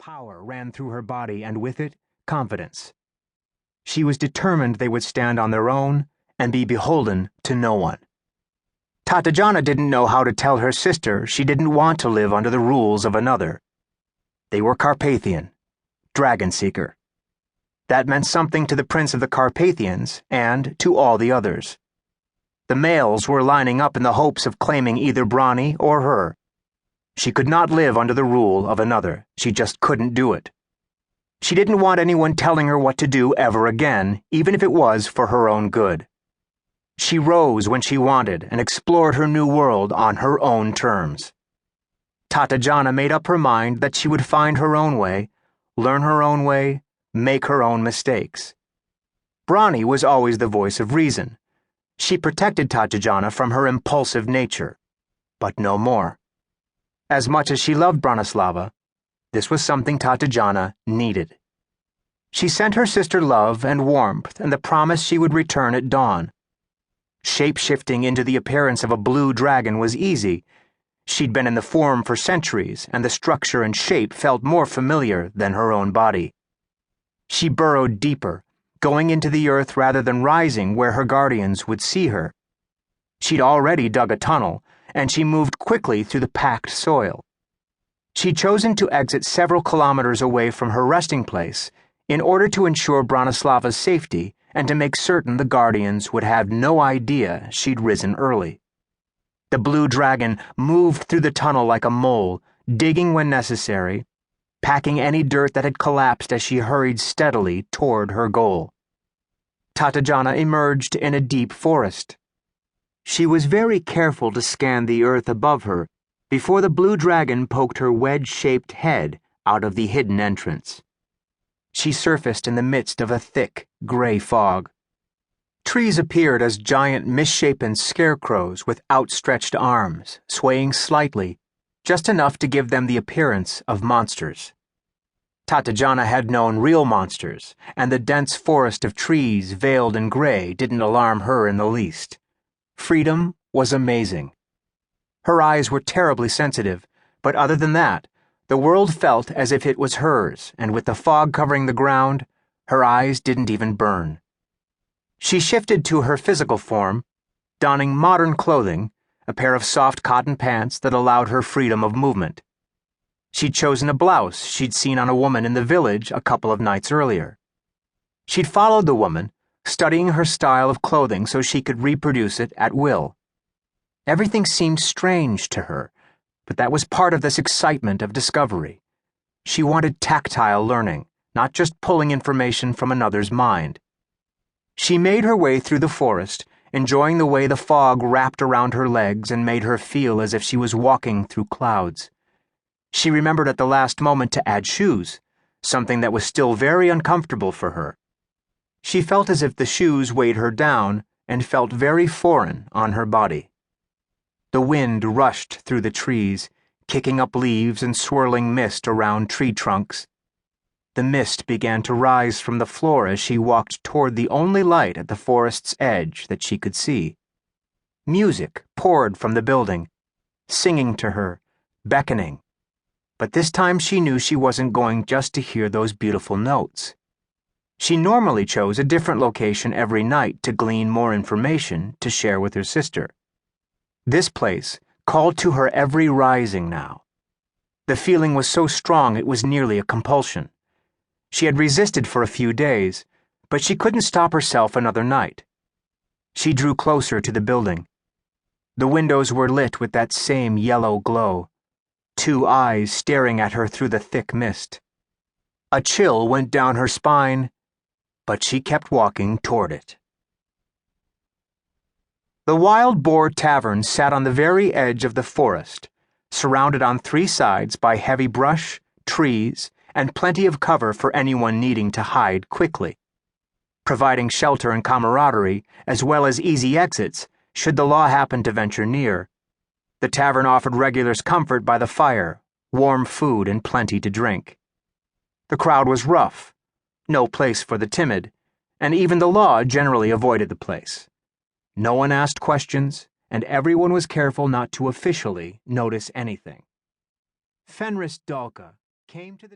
Power ran through her body, and with it, confidence. She was determined they would stand on their own and be beholden to no one. Tatijana didn't know how to tell her sister she didn't want to live under the rules of another. They were Carpathian, Dragonseeker. That meant something to the prince of the Carpathians and to all the others. The males were lining up in the hopes of claiming either Bronny or her. She could not live under the rule of another. She just couldn't do it. She didn't want anyone telling her what to do ever again, even if it was for her own good. She rose when she wanted and explored her new world on her own terms. Tatijana made up her mind that she would find her own way, learn her own way, make her own mistakes. Bronny was always the voice of reason. She protected Tatijana from her impulsive nature, but no more. As much as she loved Bronislava, this was something Tatijana needed. She sent her sister love and warmth and the promise she would return at dawn. Shape-shifting into the appearance of a blue dragon was easy. She'd been in the form for centuries, and the structure and shape felt more familiar than her own body. She burrowed deeper, going into the earth rather than rising where her guardians would see her. She'd already dug a tunnel, and she moved quickly through the packed soil. She'd chosen to exit several kilometers away from her resting place in order to ensure Bronislava's safety and to make certain the guardians would have no idea she'd risen early. The blue dragon moved through the tunnel like a mole, digging when necessary, packing any dirt that had collapsed as she hurried steadily toward her goal. Tatijana emerged in a deep forest. She was very careful to scan the earth above her before the blue dragon poked her wedge-shaped head out of the hidden entrance. She surfaced in the midst of a thick, gray fog. Trees appeared as giant misshapen scarecrows with outstretched arms, swaying slightly, just enough to give them the appearance of monsters. Tatijana had known real monsters, and the dense forest of trees veiled in gray didn't alarm her in the least. Freedom was amazing. Her eyes were terribly sensitive, but other than that, the world felt as if it was hers, and with the fog covering the ground, her eyes didn't even burn. She shifted to her physical form, donning modern clothing, a pair of soft cotton pants that allowed her freedom of movement. She'd chosen a blouse she'd seen on a woman in the village a couple of nights earlier. She'd followed the woman, studying her style of clothing so she could reproduce it at will. Everything seemed strange to her, but that was part of this excitement of discovery. She wanted tactile learning, not just pulling information from another's mind. She made her way through the forest, enjoying the way the fog wrapped around her legs and made her feel as if she was walking through clouds. She remembered at the last moment to add shoes, something that was still very uncomfortable for her. She felt as if the shoes weighed her down and felt very foreign on her body. The wind rushed through the trees, kicking up leaves and swirling mist around tree trunks. The mist began to rise from the floor as she walked toward the only light at the forest's edge that she could see. Music poured from the building, singing to her, beckoning. But this time she knew she wasn't going just to hear those beautiful notes. She normally chose a different location every night to glean more information to share with her sister. This place called to her every rising now. The feeling was so strong it was nearly a compulsion. She had resisted for a few days, but she couldn't stop herself another night. She drew closer to the building. The windows were lit with that same yellow glow, two eyes staring at her through the thick mist. A chill went down her spine, but she kept walking toward it. The Wild Boar Tavern sat on the very edge of the forest, surrounded on three sides by heavy brush, trees, and plenty of cover for anyone needing to hide quickly, providing shelter and camaraderie as well as easy exits should the law happen to venture near. The tavern offered regulars comfort by the fire, warm food, and plenty to drink. The crowd was rough, no place for the timid, and even the law generally avoided the place. No one asked questions, and everyone was careful not to officially notice anything. Fenris Dalka came to the